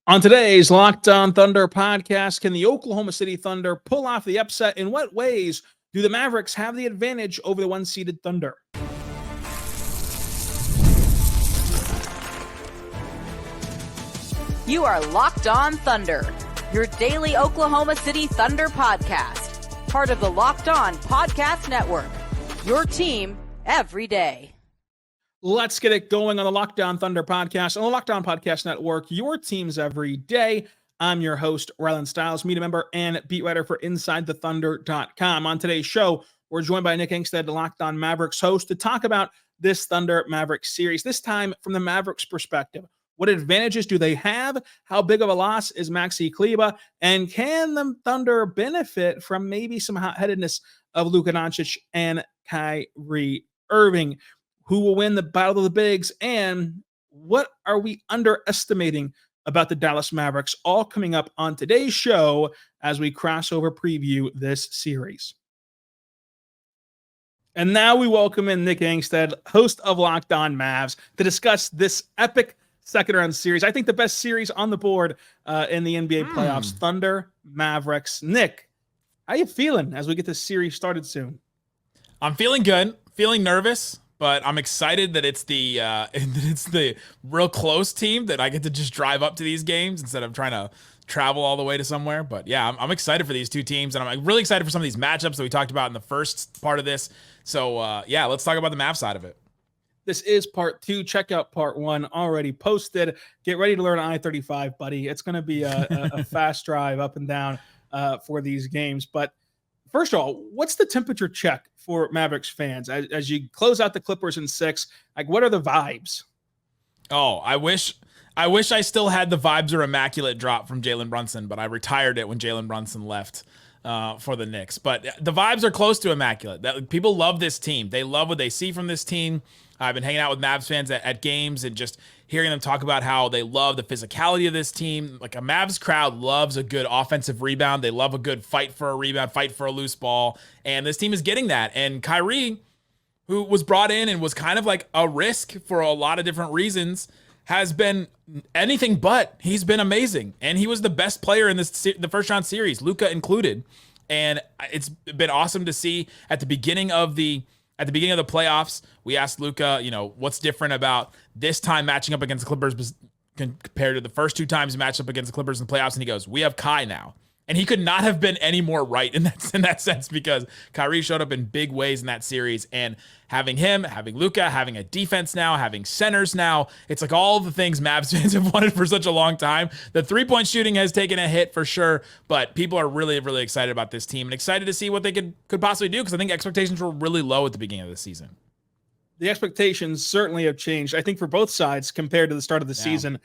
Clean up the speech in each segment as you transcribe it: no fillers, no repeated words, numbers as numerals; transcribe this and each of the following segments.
On today's Locked On Thunder podcast, can the Oklahoma City Thunder pull off the upset? In what ways do the Mavericks have the advantage over the one-seeded Thunder? You are Locked On Thunder, your daily Oklahoma City Thunder podcast, part of the Locked On Podcast Network, your team every day. Let's get it going on the Locked On Thunder podcast on the Locked On Podcast Network, your teams every day. I'm your host, Rylan Stiles, media member and beat writer for InsideTheThunder.com. On today's show, we're joined by Nick Angstadt, the Locked On Mavericks host, to talk about this Thunder Mavericks series, this time from the Mavericks perspective. What advantages do they have? How big of a loss is Maxi Kleber? And can the Thunder benefit from maybe some hot-headedness of Luka Doncic and Kyrie Irving? Who will win the battle of the bigs, and what are we underestimating about the Dallas Mavericks? All coming up on today's show as we crossover preview this series. And now we welcome in Nick Angstadt, host of Locked On Mavs, to discuss this epic second-round series. I think the best series on the board in the NBA playoffs, Thunder Mavericks. Nick, how you feeling as we get this series started soon? I'm feeling good, feeling nervous, but I'm excited that it's the real close team that I get to just drive up to these games instead of trying to travel all the way to somewhere. But yeah, I'm excited for these two teams, and I'm really excited for some of these matchups that we talked about in the first part of this. So yeah, let's talk about the Mavs side of it. This is part two. Check out part one already posted. Get ready to learn I-35, buddy. It's going to be a fast drive up and down for these games. But first of all, what's the temperature check for Mavericks fans as you close out the Clippers in 6? Like, what are the vibes? Oh, I wish I still had the vibes or immaculate drop from Jalen Brunson, but I retired it when Jalen Brunson left for the Knicks. But the vibes are close to immaculate. People love this team. They love what they see from this team. I've been hanging out with Mavs fans at games and just hearing them talk about how they love the physicality of this team. Like, a Mavs crowd loves a good offensive rebound. They love a good fight for a rebound, fight for a loose ball. And this team is getting that. And Kyrie, who was brought in and was kind of like a risk for a lot of different reasons, has been anything but. He's been amazing. And he was the best player in the first round series, Luka included. And it's been awesome to see at the beginning of the playoffs, we asked Luka, what's different about this time matching up against the Clippers compared to the first two times he matched up against the Clippers in the playoffs, and he goes, we have Kai now. And he could not have been any more right in that sense, because Kyrie showed up in big ways in that series. And having him, having Luka, having a defense now, having centers now, it's like all the things Mavs fans have wanted for such a long time. The three-point shooting has taken a hit for sure, but people are really, really excited about this team and excited to see what they could possibly do, because I think expectations were really low at the beginning of the season. The expectations certainly have changed, I think, for both sides compared to the start of the season,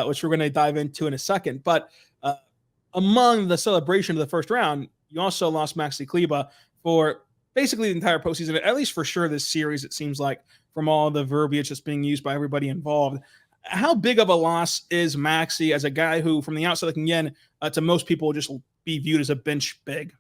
which we're going to dive into in a second. But among the celebration of the first round, you also lost Maxi Kleber for basically the entire postseason, at least for sure this series, it seems like, from all the verbiage that's being used by everybody involved. How big of a loss is Maxi as a guy who, from the outside looking in, to most people, will just be viewed as a bench big?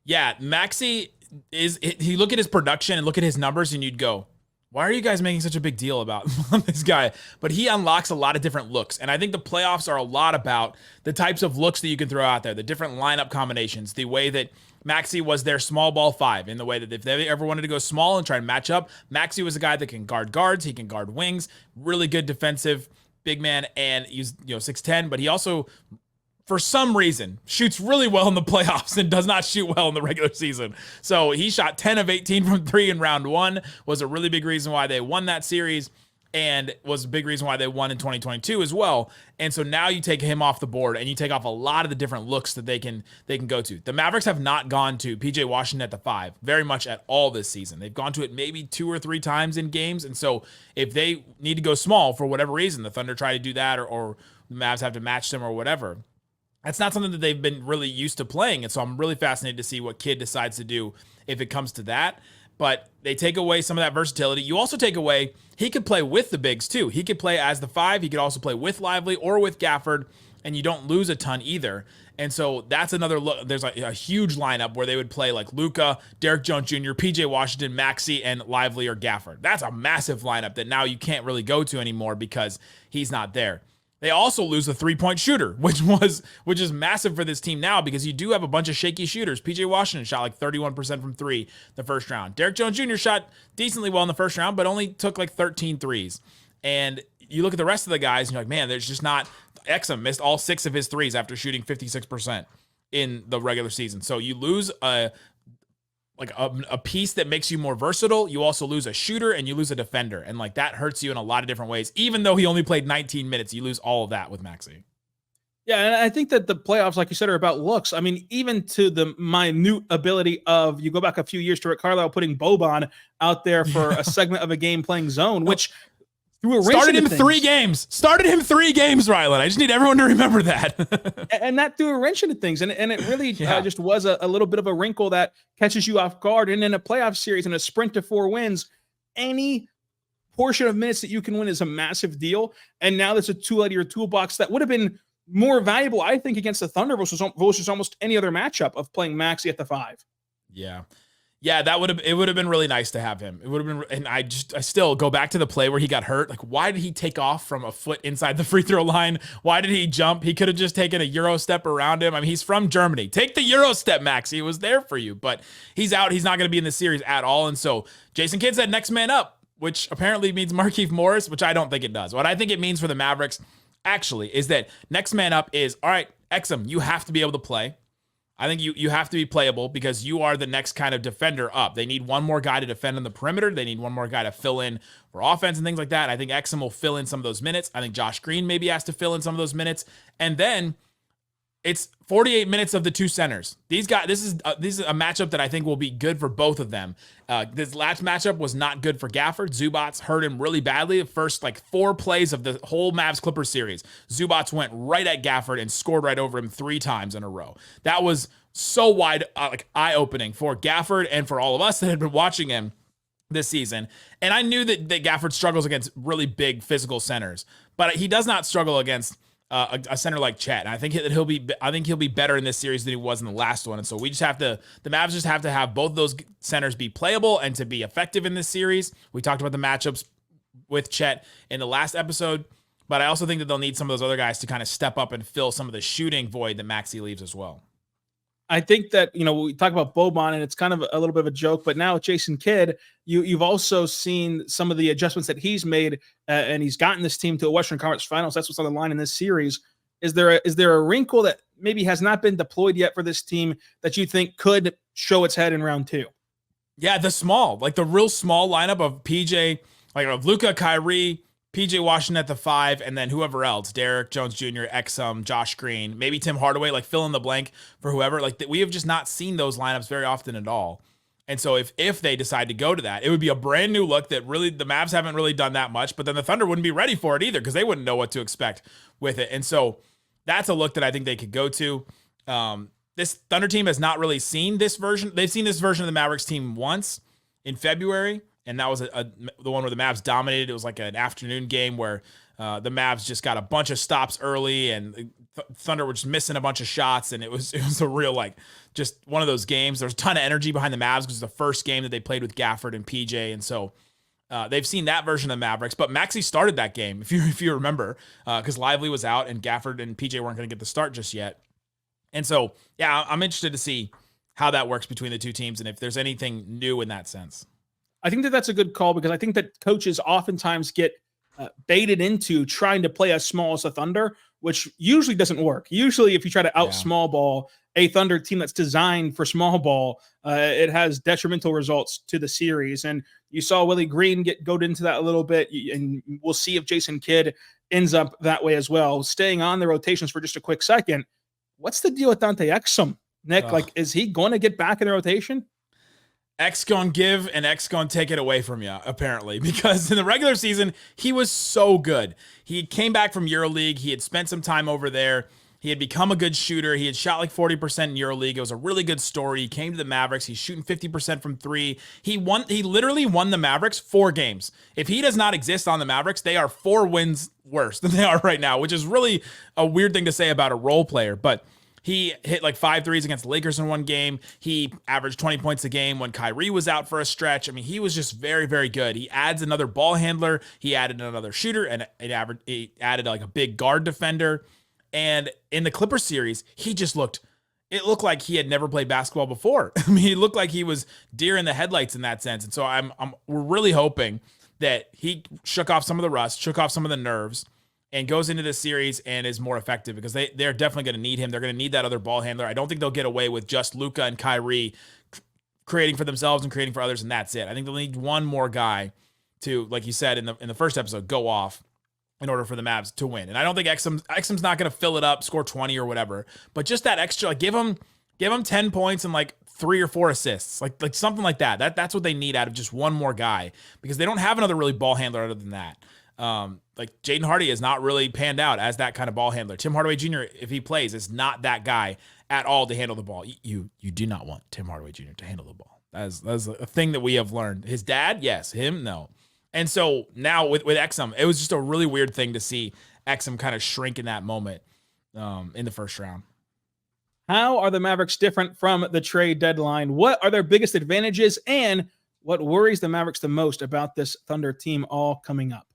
Yeah, Maxi you look at his production and look at his numbers and you'd go, why are you guys making such a big deal about this guy? But he unlocks a lot of different looks. And I think the playoffs are a lot about the types of looks that you can throw out there, the different lineup combinations, the way that Maxi was their small ball 5, in the way that if they ever wanted to go small and try and match up, Maxi was a guy that can guard guards, he can guard wings, really good defensive big man, and he's 6'10", but he also, for some reason, shoots really well in the playoffs and does not shoot well in the regular season. So he shot 10 of 18 from 3 in round 1, was a really big reason why they won that series, and was a big reason why they won in 2022 as well. And so now you take him off the board and you take off a lot of the different looks that they can go to. The Mavericks have not gone to PJ Washington at the 5 very much at all this season. They've gone to it maybe 2 or 3 times in games. And so if they need to go small for whatever reason, the Thunder try to do that, or the Mavs have to match them or whatever, that's not something that they've been really used to playing. And so I'm really fascinated to see what Kidd decides to do if it comes to that. But they take away some of that versatility. You also take away, he could play with the bigs too. He could play as the 5. He could also play with Lively or with Gafford, and you don't lose a ton either. And so that's another look. There's a huge lineup where they would play like Luka, Derek Jones Jr., PJ Washington, Maxi, and Lively or Gafford. That's a massive lineup that now you can't really go to anymore because he's not there. They also lose a 3-point shooter, which is massive for this team now because you do have a bunch of shaky shooters. PJ Washington shot like 31% from 3 the first round. Derrick Jones Jr. shot decently well in the first round, but only took like 13 threes. And you look at the rest of the guys and you're like, man, there's just not. Exum missed all 6 of his threes after shooting 56% in the regular season. So you lose a piece that makes you more versatile. You also lose a shooter and you lose a defender. And like that hurts you in a lot of different ways. Even though he only played 19 minutes, you lose all of that with Maxey. Yeah, and I think that the playoffs, like you said, are about looks. I mean, even to the minute ability of, you go back a few years to Rick Carlisle putting Boban out there for a segment of a game playing zone, which started him 3 games. Started him 3 games, Rylan. I just need everyone to remember that. And that threw a wrench into things. And it really just was a little bit of a wrinkle that catches you off guard. And in a playoff series, in a sprint to 4 wins, any portion of minutes that you can win is a massive deal. And now there's a tool out of your toolbox that would have been more valuable, I think, against the Thunder versus almost any other matchup of playing Maxey at the 5. Yeah. Yeah, it would have been really nice to have him. It would have been, and I still go back to the play where he got hurt. Like, why did he take off from a foot inside the free throw line? Why did he jump? He could have just taken a Euro step around him. I mean, he's from Germany. Take the Euro step, Maxey. It was there for you, but he's out. He's not going to be in the series at all. And so Jason Kidd said next man up, which apparently means Markieff Morris, which I don't think it does. What I think it means for the Mavericks actually is that next man up is, all right, Exum, you have to be able to play. I think you have to be playable because you are the next kind of defender up. They need one more guy to defend on the perimeter. They need one more guy to fill in for offense and things like that. I think Exum will fill in some of those minutes. I think Josh Green maybe has to fill in some of those minutes. And then it's 48 minutes of the 2 centers. These guys, this is a matchup that I think will be good for both of them. This last matchup was not good for Gafford. Zubats hurt him really badly. The first 4 plays of the whole Mavs Clippers series, Zubats went right at Gafford and scored right over him 3 times in a row. That was so wide, eye-opening for Gafford and for all of us that had been watching him this season. And I knew that Gafford struggles against really big physical centers, but he does not struggle against a center like Chet. And I think he'll be better in this series than he was in the last one. And so the Mavs just have to have both those centers be playable and to be effective in this series. We talked about the matchups with Chet in the last episode, but I also think that they'll need some of those other guys to kind of step up and fill some of the shooting void that Maxey leaves as well. I think that, we talk about Boban and it's kind of a little bit of a joke, but now with Jason Kidd, you've also seen some of the adjustments that he's made and he's gotten this team to a Western Conference Finals. That's what's on the line in this series. Is there a wrinkle that maybe has not been deployed yet for this team that you think could show its head in round 2? Yeah, the real small lineup of PJ, of Luka, Kyrie, PJ Washington at the 5, and then whoever else, Derrick Jones Jr., Exum, Josh Green, maybe Tim Hardaway, fill in the blank for whoever. We have just not seen those lineups very often at all. And so if they decide to go to that, it would be a brand new look that really the Mavs haven't really done that much, but then the Thunder wouldn't be ready for it either because they wouldn't know what to expect with it. And so that's a look that I think they could go to. This Thunder team has not really seen this version. They've seen this version of the Mavericks team once in February. And that was the one where the Mavs dominated. It was like an afternoon game where the Mavs just got a bunch of stops early, and Thunder were just missing a bunch of shots. And it was a real just one of those games. There was a ton of energy behind the Mavs because it was the first game that they played with Gafford and PJ, and so they've seen that version of the Mavericks. But Maxey started that game, if you remember, because Lively was out and Gafford and PJ weren't going to get the start just yet. And so yeah, I'm interested to see how that works between the two teams and if there's anything new in that sense. I think that that's a good call because I think that coaches oftentimes get baited into trying to play as small as the Thunder, which usually doesn't work. Usually, if you try to out small ball a Thunder team that's designed for small ball, it has detrimental results to the series. And you saw Willie Green go into that a little bit, and we'll see if Jason Kidd ends up that way as well. Staying on the rotations for just a quick second, what's the deal with Dante Exum, Nick? Is he going to get back in the rotation? X gonna give and X gonna take it away from you, apparently, because in the regular season, he was so good. He came back from EuroLeague. He had spent some time over there. He had become a good shooter. He had shot 40% in EuroLeague. It was a really good story. He came to the Mavericks. He's shooting 50% from 3. He literally won the Mavericks 4 games. If he does not exist on the Mavericks, they are 4 wins worse than they are right now, which is really a weird thing to say about a role player. But He hit like 5 threes against the Lakers in one game. He averaged 20 points a game when Kyrie was out for a stretch. I mean, he was just very, very good. He adds another ball handler. He added another shooter, and he added like a big guard defender. And in the Clippers series, it looked like he had never played basketball before. I mean, he looked like he was deer in the headlights in that sense. And so we're really hoping that he shook off some of the rust, shook off some of the nerves, and goes into this series and is more effective, because they're definitely going to need him. They're going to need that other ball handler. I don't think they'll get away with just Luka and Kyrie creating for themselves and creating for others, and that's it. I think they'll need one more guy to, like you said in the first episode, go off in order for the Mavs to win. And I don't think Exum's not going to fill it up, score 20 or whatever, but just that extra, like give him 10 points and like 3 or 4 assists, like something like that. That's what they need out of just one more guy, because they don't have another really ball handler other than that. Like Jaden Hardy has not really panned out as that kind of ball handler. Tim Hardaway Jr., if he plays, is not that guy at all to handle the ball. You do not want Tim Hardaway Jr. to handle the ball. That's a thing that we have learned. His dad, yes. Him, no. And so now with Exum, it was just a really weird thing to see Exum kind of shrink in that moment in the first round. How are the Mavericks different from the trade deadline? What are their biggest advantages, and what worries the Mavericks the most about this Thunder team all coming up?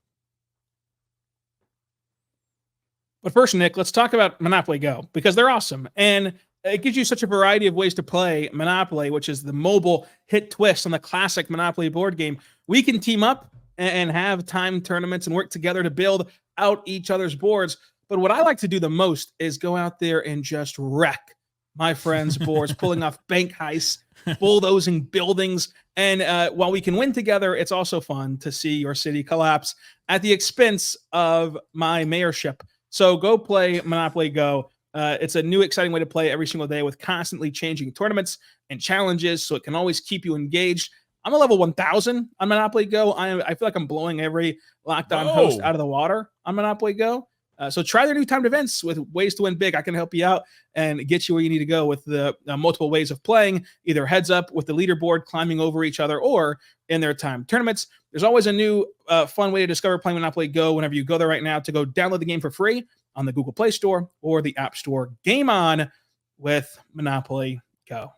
But first, Nick, let's talk about Monopoly Go, because they're awesome. And it gives you such a variety of ways to play Monopoly, which is the mobile hit twist on the classic Monopoly board game. We can team up and have time tournaments and work together to build out each other's boards. But what I like to do the most is go out there and just wreck my friends' boards, pulling off bank heists, bulldozing buildings. And while we can win together, it's also fun to see your city collapse at the expense of my mayorship. So go play Monopoly Go. It's a new, exciting way to play every single day with constantly changing tournaments and challenges, so it can always keep you engaged. I'm a level 1,000 on Monopoly Go. I feel like I'm blowing every Locked On host out of the water on Monopoly Go. So try their new timed events with ways to win big. I can help you out and get you where you need to go with the multiple ways of playing, either heads up with the leaderboard, climbing over each other, or in their timed tournaments. There's always a new fun way to discover playing Monopoly Go whenever you go there right now, to go download the game for free on the Google Play Store or the App Store. Game on with Monopoly Go.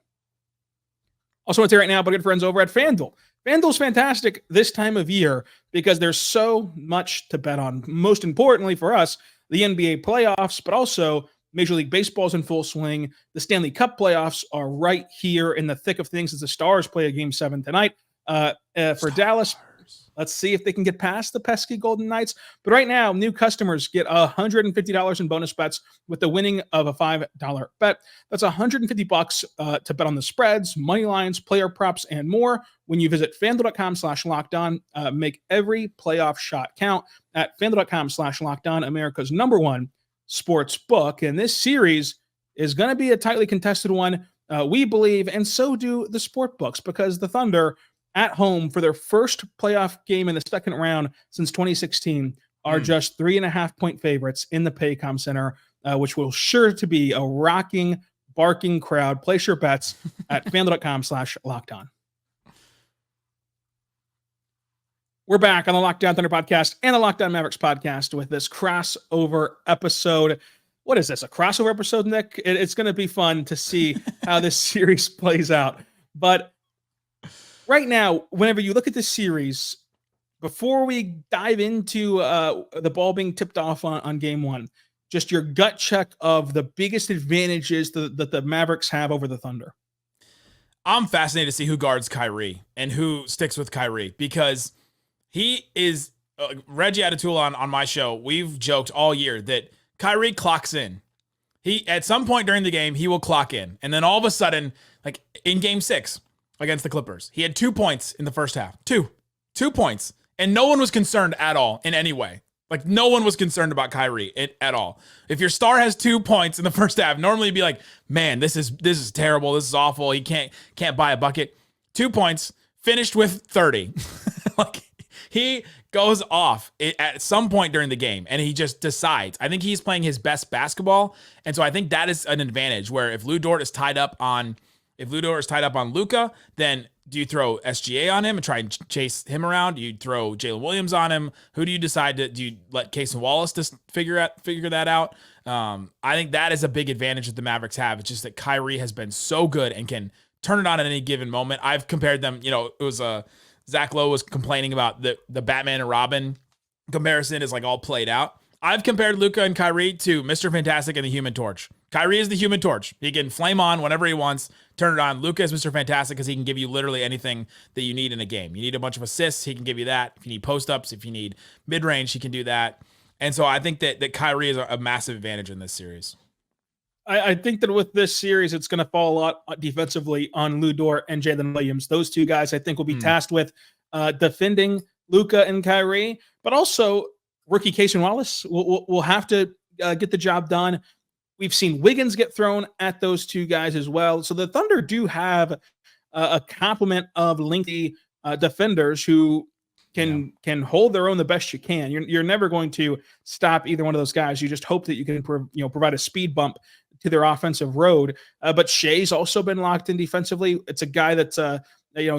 Also, want to say right now, but good friends over at FanDuel. FanDuel's fantastic this time of year because there's so much to bet on. Most importantly for us, the NBA playoffs, but also Major League Baseball's in full swing. The Stanley Cup playoffs are right here in the thick of things as the Stars play a Game 7 tonight. For Dallas, let's see if they can get past the pesky Golden Knights. But right now, new customers get $150 in bonus bets with the winning of a $5 bet. That's $150 to bet on the spreads, money lines, player props, and more when you visit FanDuel.com/lockedon. Make every playoff shot count at FanDuel.com/lockedon, America's #1 sports book. And this series is going to be a tightly contested one, we believe, and so do the sport books, because the Thunder at home for their first playoff game in the second round since 2016 are just 3.5-point favorites in the Paycom Center, which will sure to be a rocking, barking crowd. Place your bets at FanDuel.com/lockedon. We're back on the Locked On Thunder podcast and the Locked On Mavericks podcast with this crossover episode. What is this, a crossover episode, Nick? It's going to be fun to see how this series plays out. But right now, whenever you look at this series, before we dive into the ball being tipped off on game one, just your gut check of the biggest advantages that the Mavericks have over the Thunder. I'm fascinated to see who guards Kyrie and who sticks with Kyrie, because he is Reggie Atatula on my show. We've joked all year that Kyrie clocks in. He, at some point during the game, he will clock in. And then all of a sudden, like in game 6 against the Clippers, he had 2 points in the first half. Two points. And no one was concerned at all in any way. Like, no one was concerned about Kyrie at all. If your star has 2 points in the first half, normally you'd be like, man, this is terrible. This is awful. He can't buy a bucket. 2 points, finished with 30. Like, he goes off at some point during the game, and he just decides. I think he's playing his best basketball, and so I think that is an advantage, where if Lou Dort is tied up on Luka, then do you throw SGA on him and try and chase him around? Do you throw Jalen Williams on him? Who do you decide to? Do you let Casey Wallace just figure that out? I think that is a big advantage that the Mavericks have. It's just that Kyrie has been so good and can turn it on at any given moment. I've compared them. It was Zach Lowe was complaining about the Batman and Robin comparison is like all played out. I've compared Luka and Kyrie to Mr. Fantastic and the Human Torch. Kyrie is the Human Torch. He can flame on whenever he wants, turn it on. Luka is Mr. Fantastic because he can give you literally anything that you need in a game. You need a bunch of assists, he can give you that. If you need post-ups, if you need mid-range, he can do that. And so I think that Kyrie is a massive advantage in this series. I think that with this series, it's going to fall a lot defensively on Lu Dort and Jalen Williams. Those two guys, I think, will be tasked with defending Luka and Kyrie, but also rookie Casey Wallace will have to get the job done. We've seen Wiggins get thrown at those two guys as well. So the Thunder do have a complement of lengthy defenders who can hold their own the best you can. You're never going to stop either one of those guys. You just hope that you can provide a speed bump to their offensive road. But Shai's also been locked in defensively. It's a guy that's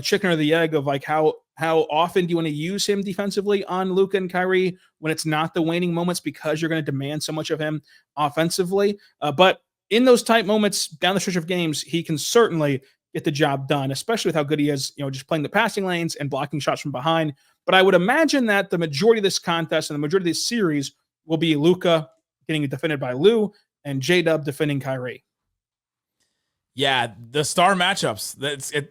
chicken or the egg of like how often do you want to use him defensively on Luka and Kyrie when it's not the waning moments because you're going to demand so much of him offensively. But in those tight moments down the stretch of games, he can certainly get the job done, especially with how good he is, just playing the passing lanes and blocking shots from behind. But I would imagine that the majority of this contest and the majority of this series will be Luka getting defended by Lou and J-Dub defending Kyrie. Yeah, the star matchups.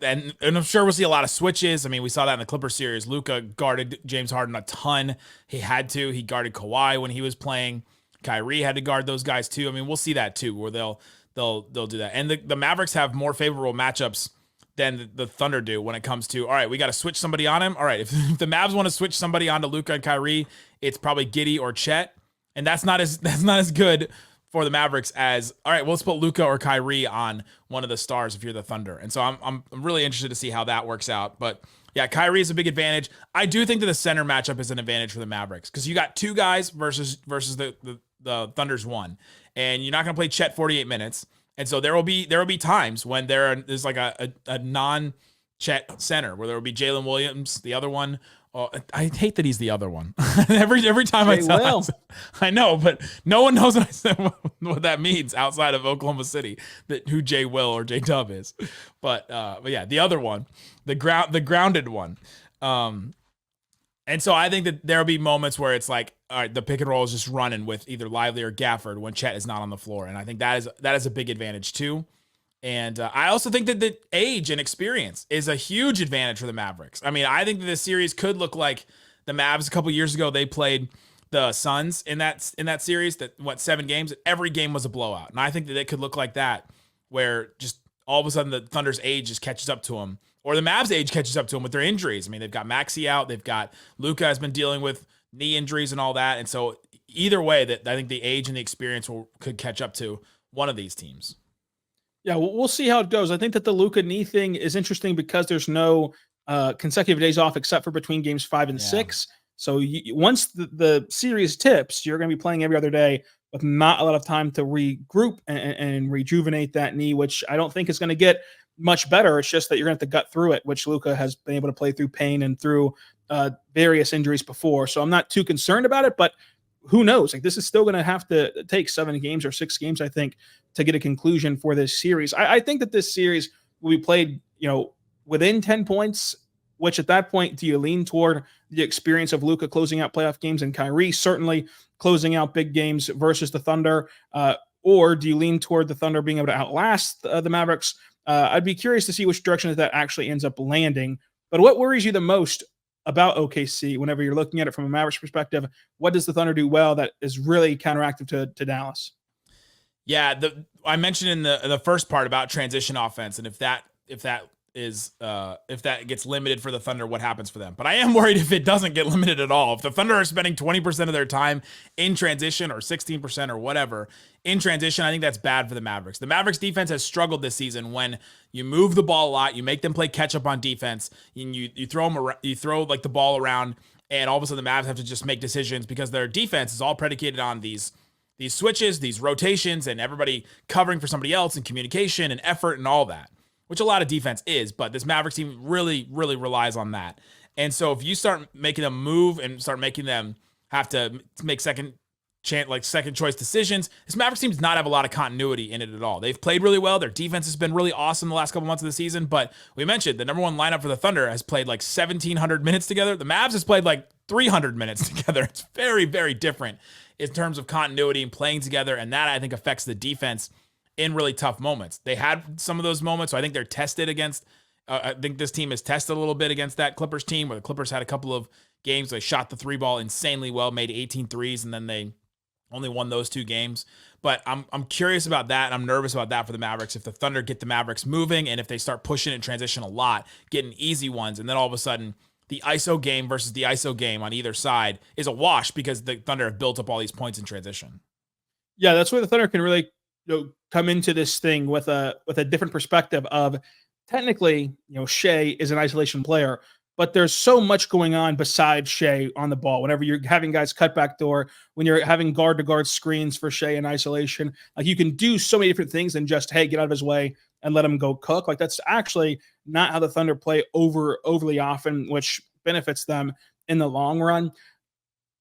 And I'm sure we'll see a lot of switches. I mean, we saw that in the Clippers series. Luka guarded James Harden a ton. He had to. He guarded Kawhi when he was playing. Kyrie had to guard those guys too. I mean, we'll see that too, where they'll do that. And the Mavericks have more favorable matchups than the Thunder do when it comes to, all right, we got to switch somebody on him. All right, if the Mavs want to switch somebody onto Luka and Kyrie, it's probably Giddey or Chet, and that's not as good for the Mavericks as, all right, well, let's put Luka or Kyrie on one of the stars if you're the Thunder. And so I'm really interested to see how that works out. But yeah, Kyrie is a big advantage. I do think that the center matchup is an advantage for the Mavericks because you got two guys versus the Thunder's one, and you're not going to play Chet 48 minutes. And so there will be times when there's like a non-Chet center where there will be Jalen Williams, the other one. Oh, I hate that he's the other one. every time I know, but no one knows what that means outside of Oklahoma City, who Jay Will or J Dub is. But yeah, the other one, the grounded one. And so I think that there'll be moments where it's like, all right, the pick and roll is just running with either Lively or Gafford when Chet is not on the floor. And I think that is a big advantage too. And I also think that the age and experience is a huge advantage for the Mavericks. I mean, I think that this series could look like the Mavs a couple years ago. They played the Suns in that series that 7 games. Every game was a blowout. And I think that it could look like that where just all of a sudden the Thunder's age just catches up to them. Or the Mavs' age catches up to them with their injuries. I mean, they've got Maxey out. They've got Luka has been dealing with knee injuries and all that. And so either way, that I think the age and the experience could catch up to one of these teams. Yeah, we'll see how it goes. I think that the Luka knee thing is interesting because there's no consecutive days off except for between games 5 and 6. So once the series tips, you're going to be playing every other day with not a lot of time to regroup and rejuvenate that knee, which I don't think is going to get much better. It's just that you're going to have to gut through it, which Luka has been able to play through pain and through various injuries before. So I'm not too concerned about it, but who knows? Like, this is still going to have to take 7 games or 6 games, I think, to get a conclusion for this series. I think that this series will be played, within 10 points, which at that point, do you lean toward the experience of Luka closing out playoff games and Kyrie certainly closing out big games versus the Thunder? Or do you lean toward the Thunder being able to outlast the Mavericks? I'd be curious to see which direction that actually ends up landing. But what worries you the most about OKC whenever you're looking at it from a Mavericks perspective? What does the Thunder do well that is really counteractive to Dallas? Yeah, I mentioned in the first part about transition offense, and if that gets limited for the Thunder, what happens for them? But I am worried if it doesn't get limited at all. If the Thunder are spending 20% of their time in transition or 16% or whatever in transition, I think that's bad for the Mavericks. The Mavericks defense has struggled this season when you move the ball a lot, you make them play catch up on defense, and you throw them around, you throw like the ball around, and all of a sudden the Mavs have to just make decisions because their defense is all predicated on these switches, these rotations, and everybody covering for somebody else and communication and effort and all that. which a lot of defense is, but this Mavericks team really, really relies on that. And so if you start making them move and start making them have to make second choice decisions, this Mavericks team does not have a lot of continuity in it at all. They've played really well. Their defense has been really awesome the last couple months of the season, but we mentioned the number one lineup for the Thunder has played like 1,700 minutes together. The Mavs has played like 300 minutes together. It's very, very different in terms of continuity and playing together, and that I think affects the defense in really tough moments. They had some of those moments, so I think they're tested against I think this team is tested a little bit against that Clippers team, where the Clippers had a couple of games they shot the three ball insanely well, made 18 threes, and then they only won those 2 games. But I'm curious about that, and I'm nervous about that for the Mavericks. If the Thunder get the Mavericks moving, and if they start pushing in transition a lot, getting easy ones, and then all of a sudden the ISO game versus the ISO game on either side is a wash because the Thunder have built up all these points in transition. Yeah, that's where the Thunder can really come into this thing with a different perspective of, technically, Shai is an isolation player, but there's so much going on besides Shai on the ball. Whenever you're having guys cut back door, when you're having guard-to-guard screens for Shai in isolation, like, you can do so many different things than just, hey, get out of his way and let him go cook. Like, that's actually not how the Thunder play overly often, which benefits them in the long run.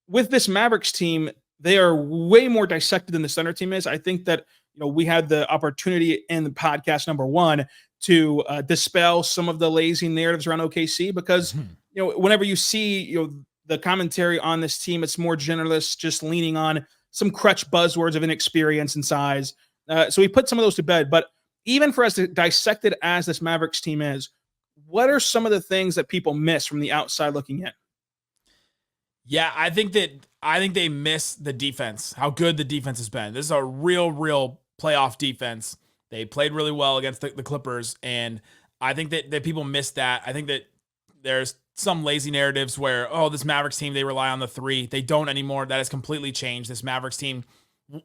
With this Mavericks team, they are way more dissected than the Thunder team is. I think that we had the opportunity in the podcast number 1 to dispel some of the lazy narratives around OKC, because whenever you see the commentary on this team, it's more generalist, just leaning on some crutch buzzwords of inexperience and size. So we put some of those to bed. But even for as dissected as this Mavericks team is, what are some of the things that people miss from the outside looking in? Yeah, I think they miss the defense, how good the defense has been. This is a real playoff defense. They played really well against the Clippers, and I think that people miss that. I think that there's some lazy narratives where, this Mavericks team, they rely on the 3. They don't anymore. That has completely changed. This Mavericks team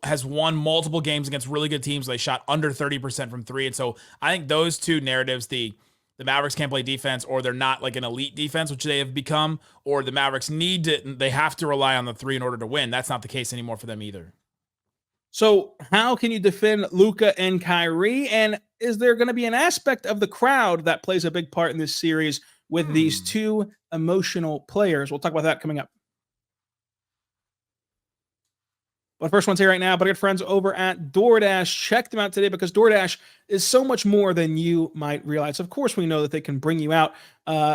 has won multiple games against really good teams. They shot under 30% from 3. And so I think those 2 narratives, the Mavericks can't play defense, or they're not like an elite defense, which they have become, or the Mavericks they have to rely on the 3 in order to win. That's not the case anymore for them either. So how can you defend Luka and Kyrie? And is there going to be an aspect of the crowd that plays a big part in this series with these 2 emotional players? We'll talk about that coming up. But first one's here right now, but our good friends over at DoorDash. Check them out today, because DoorDash is so much more than you might realize. Of course, we know that they can bring you out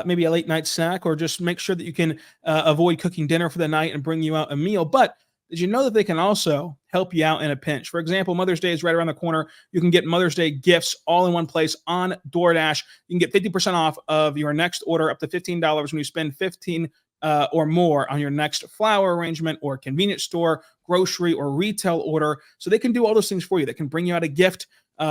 maybe a late night snack, or just make sure that you can avoid cooking dinner for the night and bring you out a meal. But did you know that they can also help you out in a pinch? For example, Mother's Day is right around the corner. You can get Mother's Day gifts all in one place on DoorDash. You can get 50% off of your next order, up to $15 when you spend $15 or more on your next flower arrangement or convenience store, grocery, or retail order. So they can do all those things for you. They can bring you out a gift.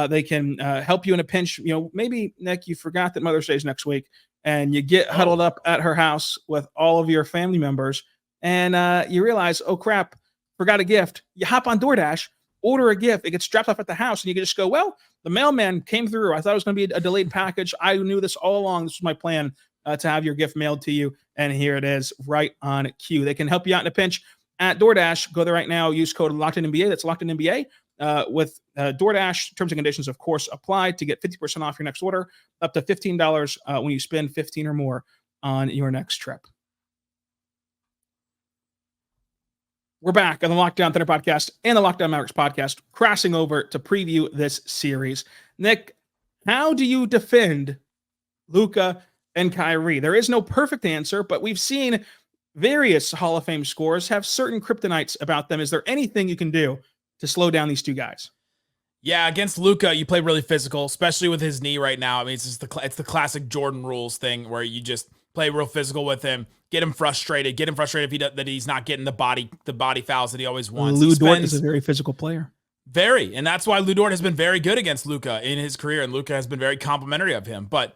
They can help you in a pinch. Maybe, Nick, you forgot that Mother's Day is next week, and you get huddled up at her house with all of your family members, and you realize, oh crap, forgot a gift. You hop on DoorDash, order a gift. It gets dropped off at the house, and you can just go, well, the mailman came through. I thought it was going to be a delayed package. I knew this all along. This was my plan, to have your gift mailed to you. And here it is, right on cue. They can help you out in a pinch at DoorDash. Go there right now. Use code LOCKEDONNBA. That's LOCKEDONNBA. With DoorDash, terms and conditions, of course, apply to get 50% off your next order, up to $15 when you spend 15 or more on your next trip. We're back on the Lockdown Thunder podcast and the Lockdown Mavericks podcast, crossing over to preview this series. Nick, how do you defend Luka and Kyrie? There is no perfect answer, but we've seen various Hall of Fame scores have certain kryptonites about them. Is there anything you can do to slow down these 2 guys? Yeah, against Luka, you play really physical, especially with his knee right now. I mean, it's just it's the classic Jordan rules thing, where you just play real physical with him, get him frustrated that he's not getting the body fouls that he always wants. Lu Dort is a very physical player. Very, and that's why Lu Dort has been very good against Luka in his career, and Luka has been very complimentary of him. But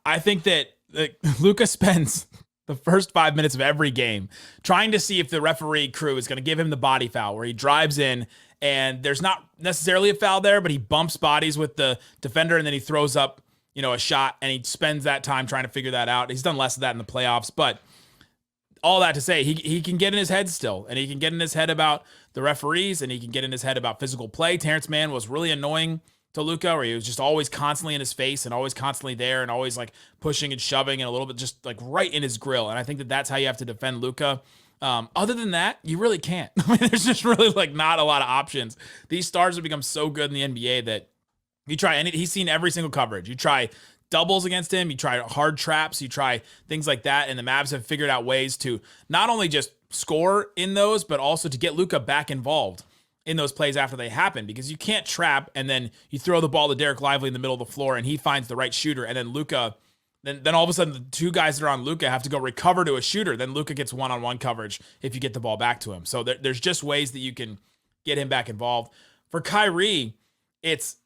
I think that Luka spends the first 5 minutes of every game trying to see if the referee crew is going to give him the body foul, where he drives in and there's not necessarily a foul there, but he bumps bodies with the defender, and then he throws up a shot, and he spends that time trying to figure that out. He's done less of that in the playoffs, but all that to say, he can get in his head still, and he can get in his head about the referees, and he can get in his head about physical play. Terrence Mann was really annoying to Luka, where he was just always constantly in his face and always constantly there and always like pushing and shoving and a little bit just like right in his grill. And I think that that's how you have to defend Luka. Other than that, you really can't. I mean, there's just really like not a lot of options. These stars have become so good in the NBA that you try, and he's seen every single coverage. You try doubles against him, you try hard traps, you try things like that, and the Mavs have figured out ways to not only just score in those, but also to get Luka back involved in those plays after they happen, because you can't trap and then you throw the ball to Derek Lively in the middle of the floor and he finds the right shooter, and then Luka, then all of a sudden the two guys that are on Luka have to go recover to a shooter. Then Luka gets one-on-one coverage if you get the ball back to him. So there's just ways that you can get him back involved. For Kyrie, it's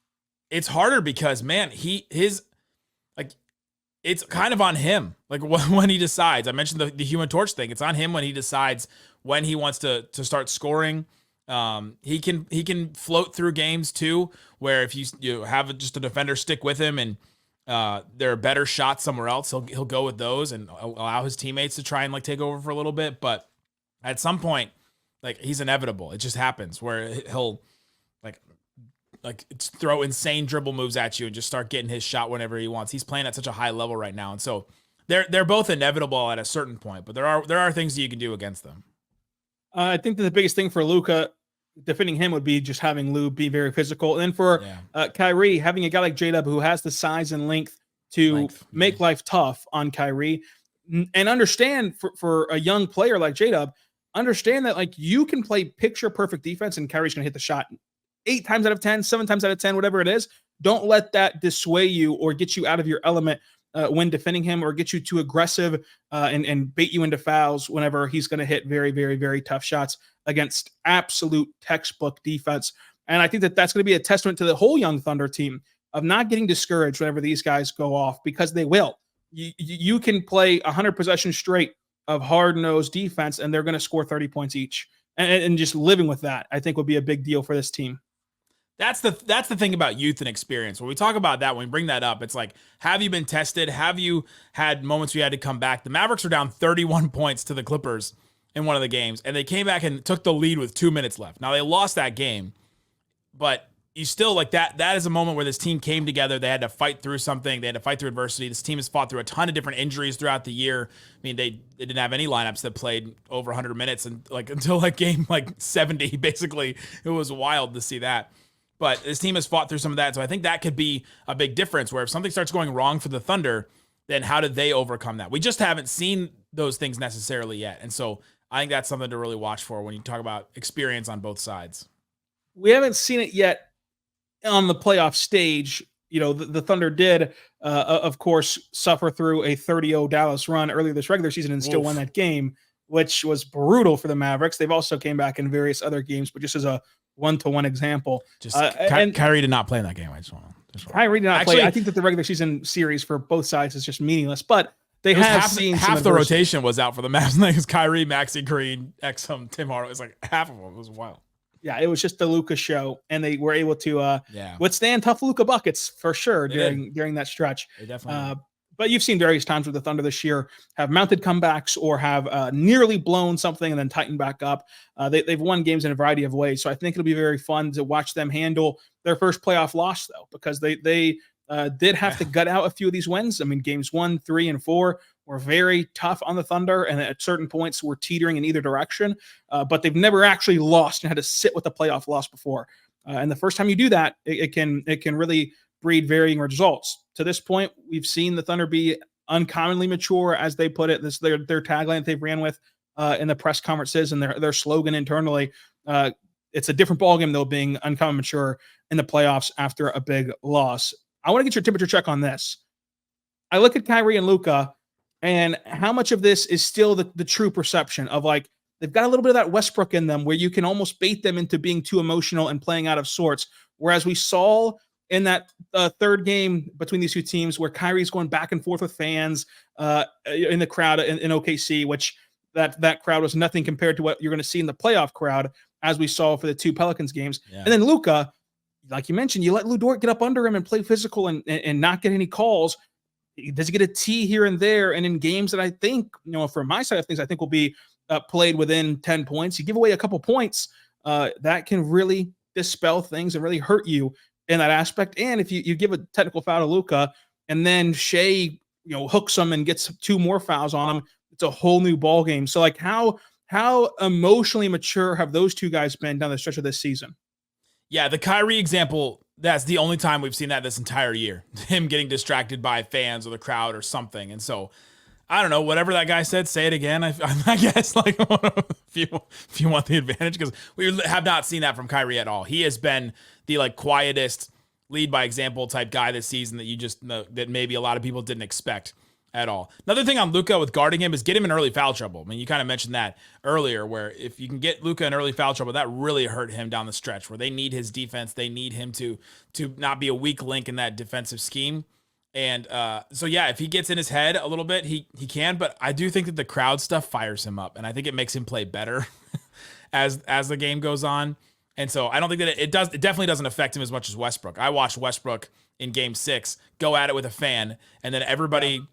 harder because, man, it's kind of on him. Like when he decides, I mentioned the Human Torch thing. It's on him when he decides when he wants to start scoring. He can float through games too, where if you have just a defender stick with him and there are better shots somewhere else, he'll go with those and allow his teammates to try and like take over for a little bit. But at some point, like, he's inevitable. It just happens where he'll like throw insane dribble moves at you and just start getting his shot whenever he wants. He's playing at such a high level right now, and so they're both inevitable at a certain point. But there are things that you can do against them. I think that the biggest thing for Luka, defending him, would be just having Lou be very physical. And then for Kyrie, having a guy like J-Dub who has the size and length to make life tough on Kyrie, and understand for a young player like J-Dub, understand that like you can play picture perfect defense and Kyrie's going to hit the shot 8 times out of 10, 7 times out of 10, whatever it is. Don't let that dissuade you or get you out of your element when defending him, or get you too aggressive and bait you into fouls whenever he's going to hit very, very, very tough shots against absolute textbook defense. And I think that that's going to be a testament to the whole young Thunder team of not getting discouraged whenever these guys go off, because they will. You can play 100 possessions straight of hard-nosed defense, and they're going to score 30 points each. And just living with that, I think, would be a big deal for this team. That's the thing about youth and experience. When we talk about that, when we bring that up, it's like, have you been tested? Have you had moments where you had to come back? The Mavericks are down 31 points to the Clippers in one of the games, and they came back and took the lead with 2 minutes left. Now, they lost that game, but you still, like, that is a moment where this team came together. They had to fight through something. They had to fight through adversity. This team has fought through a ton of different injuries throughout the year. I mean, they didn't have any lineups that played over 100 minutes and like until like game like 70, basically. It was wild to see that. But this team has fought through some of that. So I think that could be a big difference, where if something starts going wrong for the Thunder, then how did they overcome that? We just haven't seen those things necessarily yet. And so I think that's something to really watch for when you talk about experience on both sides. We haven't seen it yet on the playoff stage. You know, the Thunder did, of course, suffer through a 30-0 Dallas run earlier this regular season and still won that game, which was brutal for the Mavericks. They've also came back in various other games, but just as a one-to-one example. Just Kyrie did not play in that game. I just want to. Kyrie did not play. I think that the regular season series for both sides is just meaningless, but they have seen half the rotation was out for the Mavs. It was Kyrie, Maxey Green, Exum, Tim Hardaway. It was like half of them. It was wild. Yeah, it was just the Luka show, and they were able to withstand tough Luka buckets for sure during that stretch. They definitely. But you've seen various times where the Thunder this year have mounted comebacks or have nearly blown something and then tightened back up. They've won games in a variety of ways, so I think it'll be very fun to watch them handle their first playoff loss, though, because they did have to gut out a few of these wins. I mean, games 1, 3, and 4 were very tough on the Thunder, and at certain points were teetering in either direction. But they've never actually lost and had to sit with a playoff loss before. And the first time you do that, it can really breed varying results. To this point, we've seen the Thunder be uncommonly mature, as they put it. This their tagline that they've ran with in the press conferences and their slogan internally. It's a different ballgame, though, being uncommon mature in the playoffs after a big loss. I want to get your temperature check on this. I look at Kyrie and Luka, and how much of this is still the true perception of, like, they've got a little bit of that Westbrook in them where you can almost bait them into being too emotional and playing out of sorts. Whereas we saw in that third game between these two teams where Kyrie's going back and forth with fans in the crowd in OKC, which that crowd was nothing compared to what you're going to see in the playoff crowd, as we saw for the 2 Pelicans games. Yeah. And then Luka, like you mentioned, you let Lu Dort get up under him and play physical and not get any calls. Does he get a T here and there? And in games that I think, from my side of things, I think will be played within 10 points, you give away a couple points, that can really dispel things and really hurt you in that aspect. And if you give a technical foul to Luka and then Shea, hooks him and gets 2 more fouls on him, it's a whole new ball game. So like how emotionally mature have those two guys been down the stretch of this season? Yeah, the Kyrie example, that's the only time we've seen that this entire year. Him getting distracted by fans or the crowd or something. And so, I don't know, whatever that guy said, say it again. I guess, like, if you want the advantage, because we have not seen that from Kyrie at all. He has been the, like, quietest, lead by example type guy this season that you just know, that maybe a lot of people didn't expect at all. Another thing on Luka with guarding him is get him in early foul trouble. I mean, you kind of mentioned that earlier, where if you can get Luka in early foul trouble, that really hurt him down the stretch, where they need his defense. They need him to not be a weak link in that defensive scheme. And so, yeah, if he gets in his head a little bit, he can. But I do think that the crowd stuff fires him up, and I think it makes him play better as the game goes on. And so I don't think that it definitely doesn't affect him as much as Westbrook. I watched Westbrook in Game 6 go at it with a fan, and then everybody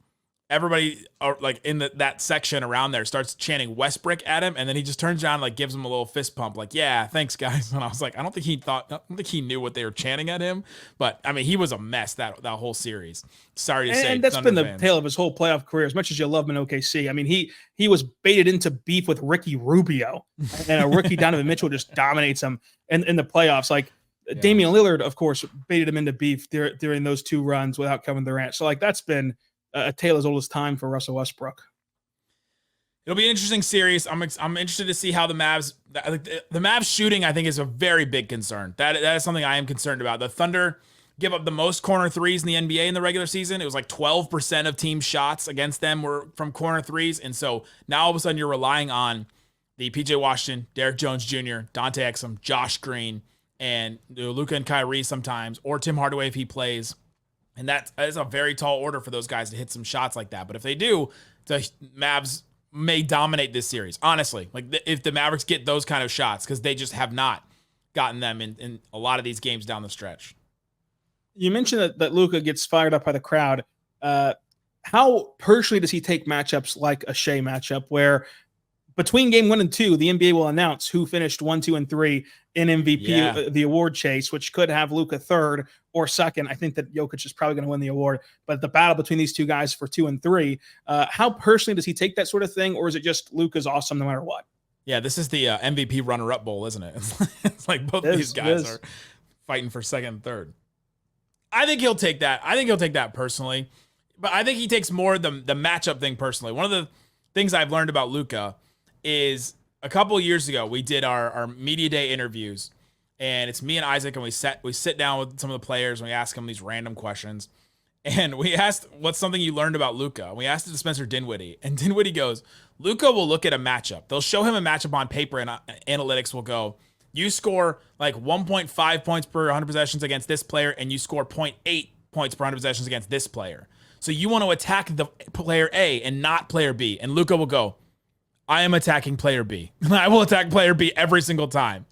like in that section around there starts chanting Westbrook at him, and then he just turns around and like gives him a little fist pump, like, yeah, thanks guys. And I was like, I don't think he knew what they were chanting at him, but I mean, he was a mess that whole series. Sorry to say. And that's Thunder been the fans. tale of his whole playoff career. As much as you love him in OKC, I mean, he was baited into beef with Ricky Rubio, and a rookie Donovan Mitchell just dominates him in the playoffs. Like, Yeah. Damian Lillard, of course, baited him into beef during those 2 runs without Kevin Durant. So like that's been a tale as old as time for Russell Westbrook. It'll be an interesting series. I'm interested to see how the Mavs shooting, I think, is a very big concern. That is something I am concerned about. The Thunder give up the most corner threes in the NBA in the regular season. It was like 12% of team shots against them were from corner threes. And so now all of a sudden you're relying on the PJ Washington, Derek Jones Jr., Dante Exum, Josh Green, and Luka and Kyrie sometimes, or Tim Hardaway if he plays. And that is a very tall order for those guys to hit some shots like that. But if they do, the Mavs may dominate this series. Honestly, like if the Mavericks get those kind of shots, because they just have not gotten them in a lot of these games down the stretch. You mentioned that Luka gets fired up by the crowd. How personally does he take matchups like a Shea matchup, where between game 1 and 2, the NBA will announce who finished 1, 2, and 3 in MVP, the award chase, which could have Luka 3rd or 2nd. I think that Jokic is probably going to win the award, but the battle between these 2 guys for 2 and 3, how personally does he take that sort of thing, or is it just Luka's awesome no matter what? Yeah, this is the MVP runner-up bowl, isn't it? It's like both of these guys are fighting for 2nd and 3rd. I think he'll take that. I think he'll take that personally, but I think he takes more the matchup thing personally. One of the things I've learned about Luka is a couple of years ago, we did our media day interviews, and it's me and Isaac, and we sit down with some of the players and we ask them these random questions. And we asked, what's something you learned about Luka? We asked it to Spencer Dinwiddie, and Dinwiddie goes, Luka will look at a matchup. They'll show him a matchup on paper, and analytics will go, you score like 1.5 points per 100 possessions against this player, and you score 0.8 points per 100 possessions against this player. So you want to attack the player A and not player B. And Luka will go, I am attacking player B. I will attack player B every single time.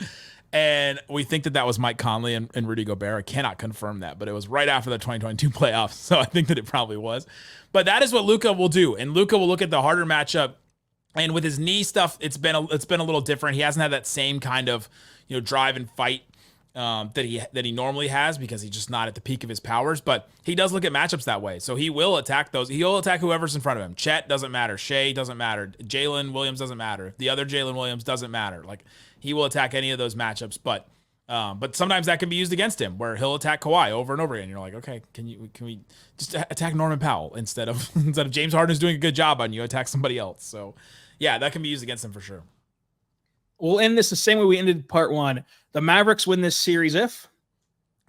And we think that was Mike Conley and Rudy Gobert. I cannot confirm that, but it was right after the 2022 playoffs. So I think that it probably was. But that is what Luka will do. And Luka will look at the harder matchup. And with his knee stuff, it's been a little different. He hasn't had that same kind of, drive and fight that he normally has, because he's just not at the peak of his powers. But he does look at matchups that way. So he will attack those. He'll attack whoever's in front of him. Chet doesn't matter. Shea doesn't matter. Jalen Williams doesn't matter. The other Jalen Williams doesn't matter. Like, he will attack any of those matchups. But sometimes that can be used against him, where he'll attack Kawhi over and over again. You're like, okay, can we just attack Norman Powell instead of James Harden's doing a good job on you, attack somebody else. So yeah, that can be used against him for sure. We'll end this the same way we ended part 1. The Mavericks win this series if?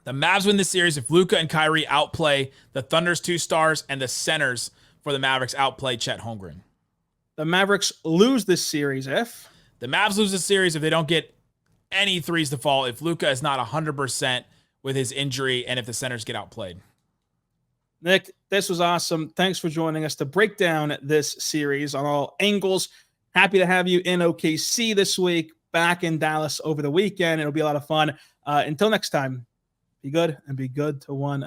The Mavs win this series if Luka and Kyrie outplay the Thunder's 2 stars, and the centers for the Mavericks outplay Chet Holmgren. The Mavericks lose this series if? The Mavs lose this series if they don't get any threes to fall, if Luka is not 100% with his injury, and if the centers get outplayed. Nick, this was awesome. Thanks for joining us to break down this series on all angles. Happy to have you in OKC this week, back in Dallas over the weekend. It'll be a lot of fun. Until next time, be good and be good to one